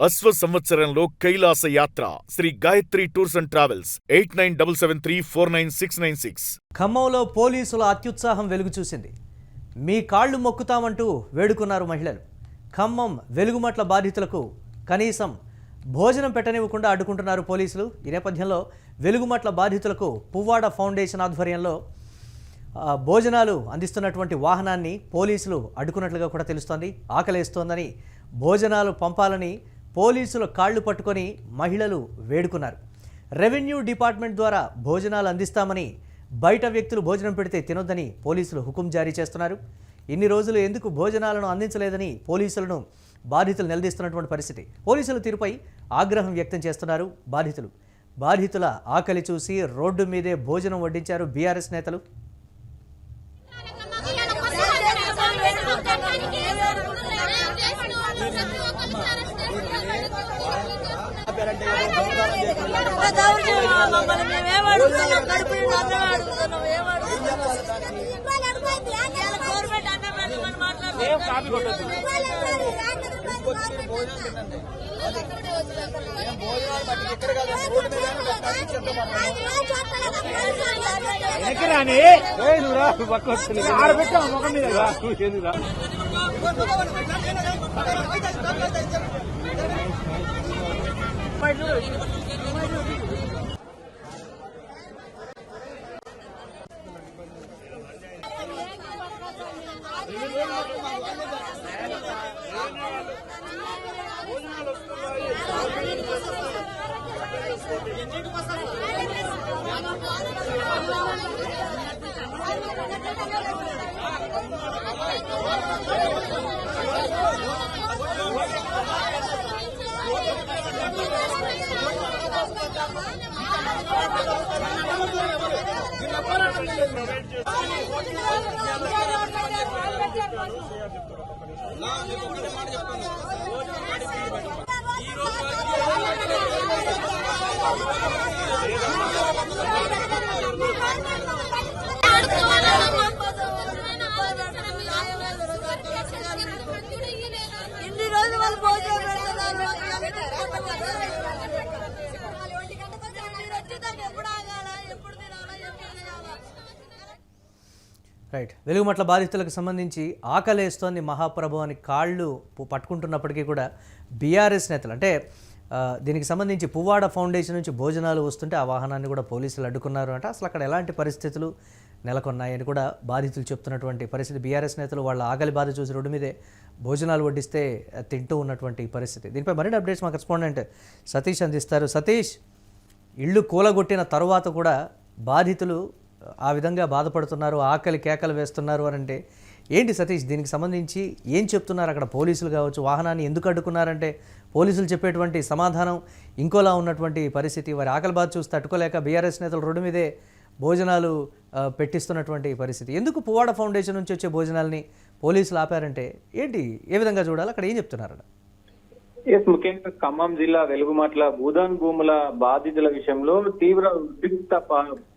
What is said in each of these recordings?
అశ్వ సంవత్సరంలో కైలాస యాత్ర Shri Gayatri tours and travels 8977349696. ఖమ్మంలో పోలీసుల అత్యుత్సాహం వెలుగు చూసింది. మీ కాళ్ళు మొక్కుతామంటూ వేడుకున్నారు మహిళలు. ఖమ్మం వెలుగుమట్ల బాధితులకు కనీసం భోజనం పెట్టనివ్వకుండా అడ్డుకుంటున్నారు పోలీసులు. ఈ నేపథ్యంలో వెలుగుమట్ల బాధితులకు పువ్వాడ ఫౌండేషన్ ఆధ్వర్యంలో భోజనాలు అందిస్తున్నటువంటి వాహనాన్ని పోలీసులు అడ్డుకున్నట్లుగా కూడా తెలుస్తోంది. ఆకలేస్తోందని భోజనాలు పంపాలని పోలీసులు కాళ్లు పట్టుకొని మహిళలు వేడుకున్నారు. రెవెన్యూ డిపార్ట్మెంట్ ద్వారా భోజనాలు అందిస్తామని బయట వ్యక్తులు భోజనం పెడితే తినొద్దని పోలీసులు హుకుం జారీ చేస్తున్నారు. ఇన్ని రోజులు ఎందుకు భోజనాలను అందించలేదని పోలీసులను బాధితులు నిలదీస్తున్నటువంటి పరిస్థితి. పోలీసుల తీరుపై ఆగ్రహం వ్యక్తం చేస్తున్నారు బాధితులు. బాధితుల ఆకలి చూసి రోడ్డు మీదే భోజనం వడ్డించారు బీఆర్ఎస్ నేతలు. రైట్. వెలుగుమట్ల బాధితులకు సంబంధించి ఆకలేస్తోంది మహాప్రభు అని కాళ్ళు పట్టుకుంటున్నప్పటికీ కూడా బీఆర్ఎస్ నేతలు అంటే దీనికి సంబంధించి పువ్వాడ ఫౌండేషన్ నుంచి భోజనాలు వస్తుంటే ఆ వాహనాన్ని కూడా పోలీసులు అడ్డుకున్నారు అంటే అసలు అక్కడ ఎలాంటి పరిస్థితులు నెలకొన్నాయని కూడా బాధితులు చెప్తున్నటువంటి పరిస్థితి. బీఆర్ఎస్ నేతలు వాళ్ళ ఆకలి బాధ చూసి రోడ్డు మీదే భోజనాలు వడ్డిస్తే తింటూ ఉన్నటువంటి పరిస్థితి. దీనిపై మరిన్ని అప్డేట్స్ మా కరెస్పాండెంట్ సతీష్ అందిస్తారు. సతీష్, ఇళ్ళు కూలగొట్టిన తరువాత కూడా బాధితులు ఆ విధంగా బాధపడుతున్నారు, ఆకలి కేకలు వేస్తున్నారు అని అంటే ఏంటి సతీష్, దీనికి సంబంధించి ఏం చెప్తున్నారు అక్కడ పోలీసులు కావచ్చు? వాహనాన్ని ఎందుకు అడ్డుకున్నారంటే పోలీసులు చెప్పేటువంటి సమాధానం ఇంకోలా ఉన్నటువంటి పరిస్థితి. వారి ఆకలి బాధ చూసి తట్టుకోలేక బీఆర్ఎస్ నేతలు రోడ్డు మీదే భోజనాలు పెట్టిస్తున్నటువంటి పరిస్థితి. ఎందుకు పువ్వాడ ఫౌండేషన్ నుంచి వచ్చే భోజనాలని పోలీసులు ఆపారంటే ఏంటి, ఏ విధంగా చూడాలి, అక్కడ ఏం చెప్తున్నారు? ముఖ్యంగా ఖమ్మం జిల్లా వెలుగుమట్ల భూదాన్ భూముల బాధితుల విషయంలో తీవ్ర ఉద్రిక్త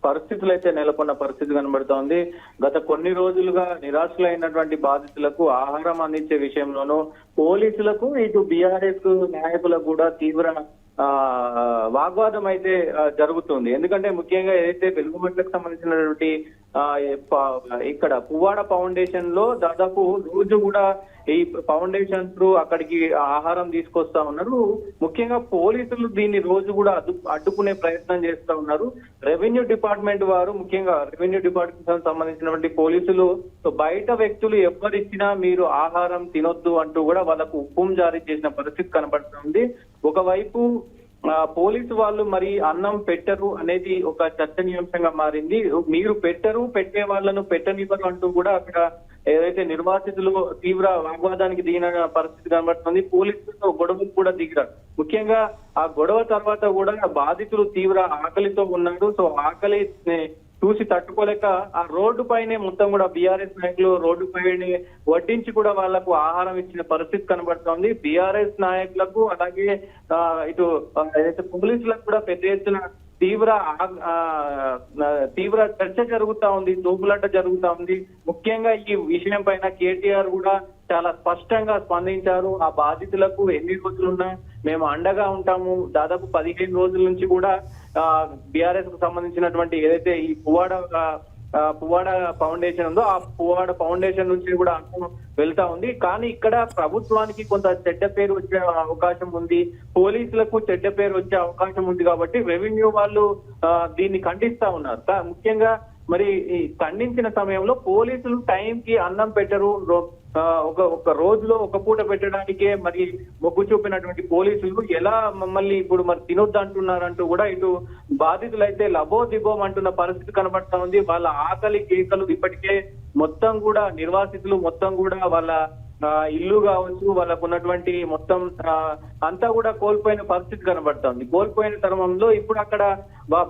పరిస్థితులు అయితే నెలకొన్న పరిస్థితి కనబడుతోంది. గత కొన్ని రోజులుగా నిరాశలైనటువంటి బాధితులకు ఆహారం అందించే విషయంలోనూ పోలీసులకు ఇటు బీఆర్ఎస్ నాయకులకు కూడా తీవ్ర వాగ్వాదం అయితే జరుగుతుంది. ఎందుకంటే ముఖ్యంగా ఏదైతే వెలుగుమట్లకు సంబంధించినటువంటి ఇక్కడ పువ్వాడ ఫౌండేషన్ లో దాదాపు రోజు కూడా ఈ ఫౌండేషన్ త్రూ అక్కడికి ఆహారం తీసుకొస్తా ఉన్నారు. ముఖ్యంగా పోలీసులు దీన్ని రోజు కూడా అడ్డుకునే ప్రయత్నం చేస్తా ఉన్నారు. రెవెన్యూ డిపార్ట్మెంట్ వారు, ముఖ్యంగా రెవెన్యూ డిపార్ట్మెంట్ సంబంధించినటువంటి పోలీసులు బయట వ్యక్తులు ఎవరిచ్చినా మీరు ఆహారం తినొద్దు అంటూ కూడా వాళ్ళకు హుకుం జారీ చేసిన పరిస్థితి కనబడుతుంది. ఒకవైపు పోలీసు వాళ్ళు మరి అన్నం పెట్టరు అనేది ఒక చర్చనీయాంశంగా మారింది. మీరు పెట్టే వాళ్ళను పెట్టనివ్వరు అంటూ కూడా అక్కడ ఏదైతే నిర్వాసితులు తీవ్ర వాగ్వాదానికి దిగిన పరిస్థితి కనబడుతుంది. పోలీసులతో గొడవకు కూడా దిగారు. ముఖ్యంగా ఆ గొడవ తర్వాత కూడా బాధితులు తీవ్ర ఆకలితో ఉన్నారు. సో ఆకలి చూసి తట్టుకోలేక ఆ రోడ్డు పైనే మొత్తం కూడా బీఆర్ఎస్ నాయకులు రోడ్డు పైన వడ్డించి కూడా వాళ్లకు ఆహారం ఇచ్చిన పరిస్థితి కనబడుతోంది. బీఆర్ఎస్ నాయకులకు అలాగే ఇటు ఏదైతే పోలీసులకు కూడా పెద్ద ఎత్తున తీవ్ర చర్చ జరుగుతా ఉంది, తోపులాట జరుగుతా ఉంది. ముఖ్యంగా ఈ విషయం పైన కేటీఆర్ కూడా చాలా స్పష్టంగా స్పందించారు. ఆ బాధితులకు ఎన్ని రోజులున్నా మేము అండగా ఉంటాము. దాదాపు 15 రోజుల నుంచి కూడా బీఆర్ఎస్ కు సంబంధించినటువంటి ఏదైతే ఈ పువ్వాడ ఫౌండేషన్ ఉందో ఆ పువ్వాడ ఫౌండేషన్ నుంచి కూడా అన్నం వెళ్తా ఉంది. కానీ ఇక్కడ ప్రభుత్వానికి కొంత చెడ్డ పేరు వచ్చే అవకాశం ఉంది, పోలీసులకు చెడ్డ పేరు వచ్చే అవకాశం ఉంది. కాబట్టి రెవెన్యూ వాళ్ళు దీన్ని ఖండిస్తా ఉన్నారు. ముఖ్యంగా మరి ఈ ఖండించిన సమయంలో పోలీసులు టైంకి అన్నం పెట్టరు. ఒక రోజులో ఒక పూట పెట్టడానికే మరి మొగ్గు చూపినటువంటి పోలీసులు ఎలా మమ్మల్ని ఇప్పుడు మరి తినొద్దు అంటున్నారంటూ కూడా ఇటు బాధితులైతే లబోదిబోం అంటున్న పరిస్థితి కనబడతా ఉంది. వాళ్ళ ఆకలి కేకలు ఇప్పటికే మొత్తం కూడా నిర్వాసితులు మొత్తం కూడా వాళ్ళ ఇల్లు కావచ్చు, వాళ్ళకు ఉన్నటువంటి మొత్తం అంతా కూడా కోల్పోయిన పరిస్థితి కనబడుతుంది. కోల్పోయిన తరుణంలో ఇప్పుడు అక్కడ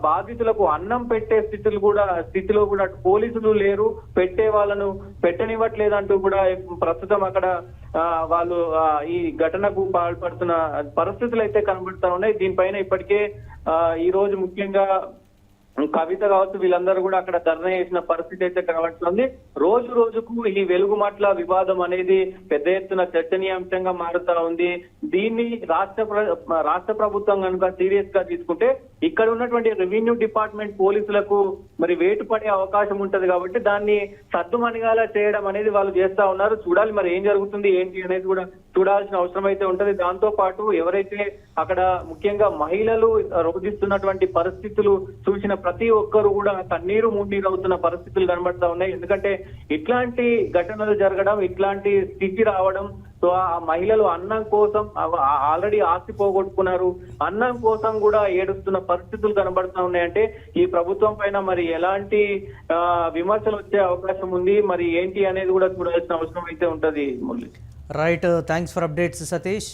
బాధితులకు అన్నం పెట్టే స్థితిలో కూడా పోలీసులు లేరు, పెట్టే వాళ్ళను పెట్టనివ్వట్లేదంటూ కూడా ప్రస్తుతం అక్కడ వాళ్ళు ఈ ఘటనకు పాల్పడుతున్న పరిస్థితులు అయితే కనబడుతా ఉన్నాయి. దీనిపైన ఇప్పటికే ఈ రోజు ముఖ్యంగా కవిత కావచ్చు వీళ్ళందరూ కూడా అక్కడ ధర్నా చేసిన పరిస్థితి అయితే కనబడుతుంది. రోజు రోజుకు ఈ వెలుగుమాట్ల వివాదం అనేది పెద్ద ఎత్తున చర్చనీయాంశంగా మారుతా ఉంది. దీన్ని రాష్ట్ర ప్రభుత్వం కనుక సీరియస్ గా తీసుకుంటే ఇక్కడ ఉన్నటువంటి రెవెన్యూ డిపార్ట్మెంట్ పోలీసులకు మరి వేటు పడే అవకాశం ఉంటది. కాబట్టి దాన్ని సద్దుమణిగాలా చేయడం అనేది వాళ్ళు చేస్తా ఉన్నారు. చూడాలి మరి ఏం జరుగుతుంది ఏంటి అనేది కూడా చూడాల్సిన అవసరం అయితే ఉంటది. దాంతో పాటు ఎవరైతే అక్కడ ముఖ్యంగా మహిళలు రోధిస్తున్నటువంటి పరిస్థితులు చూసిన ప్రతి ఒక్కరు కూడా కన్నీరు మున్నీరు అవుతున్న పరిస్థితులు కనబడతా ఉన్నాయి. ఎందుకంటే ఇట్లాంటి ఘటనలు జరగడం, ఇట్లాంటి స్థితి రావడం, సో ఆ మహిళలు అన్నం కోసం ఆల్రెడీ ఆస్తి పోగొట్టుకున్నారు, అన్నం కోసం కూడా ఏడుస్తున్న పరిస్థితులు కనబడతా ఉన్నాయంటే ఈ ప్రభుత్వం పైన మరి ఎలాంటి విమర్శలు వచ్చే అవకాశం ఉంది, మరి ఏంటి అనేది కూడా చూడాల్సిన అవసరం అయితే ఉంటది. Murali right, thanks for updates Satish.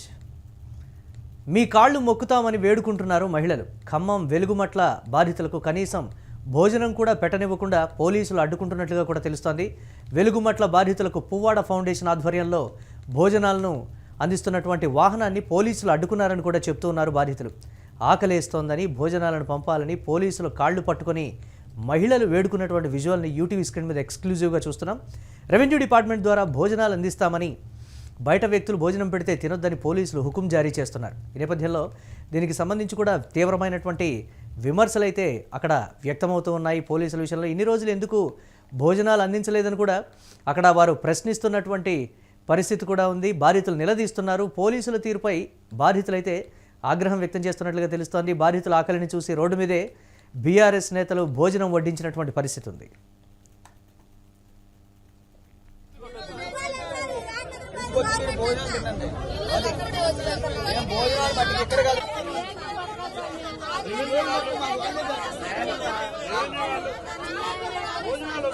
మీ కాళ్ళు మొక్కుతామని వేడుకుంటున్నారు మహిళలు. ఖమ్మం వెలుగుమట్ల బాధితులకు కనీసం భోజనం కూడా పెట్టనివ్వకుండా పోలీసులు అడ్డుకుంటున్నట్లుగా కూడా తెలుస్తోంది. వెలుగుమట్ల బాధితులకు పువ్వాడ ఫౌండేషన్ ఆధ్వర్యంలో భోజనాలను అందిస్తున్నటువంటి వాహనాన్ని పోలీసులు అడ్డుకున్నారని కూడా చెప్తూ ఉన్నారు బాధితులు. ఆకలేస్తోందని భోజనాలను పంపాలని పోలీసులు కాళ్ళు పట్టుకొని మహిళలు వేడుకున్నటువంటి విజువల్ని యూటీవీ స్క్రీన్ మీద ఎక్స్క్లూజివ్గా చూస్తున్నాం. రెవెన్యూ డిపార్ట్మెంట్ ద్వారా భోజనాలు అందిస్తామని బయట వ్యక్తులు భోజనం పెడితే తినొద్దని పోలీసులు హుకుం జారీ చేస్తున్నారు. ఈ నేపథ్యంలో దీనికి సంబంధించి కూడా తీవ్రమైనటువంటి విమర్శలు అయితే అక్కడ వ్యక్తమవుతూ ఉన్నాయి. పోలీసుల విషయంలో ఇన్ని రోజులు ఎందుకు భోజనాలు అందించలేదని కూడా అక్కడ వారు ప్రశ్నిస్తున్నటువంటి పరిస్థితి కూడా ఉంది. బాధితులు నిలదీస్తున్నారు. పోలీసుల తీరుపై బాధితులైతే ఆగ్రహం వ్యక్తం చేస్తున్నట్లుగా తెలుస్తోంది. బాధితుల ఆకలిని చూసి రోడ్డు మీదే బీఆర్ఎస్ నేతలు భోజనం వడ్డించినటువంటి పరిస్థితి ఉంది. భోజనం తినండి, భోజనాలు బట్టి ఇక్కడ కాదు. భోజనాలు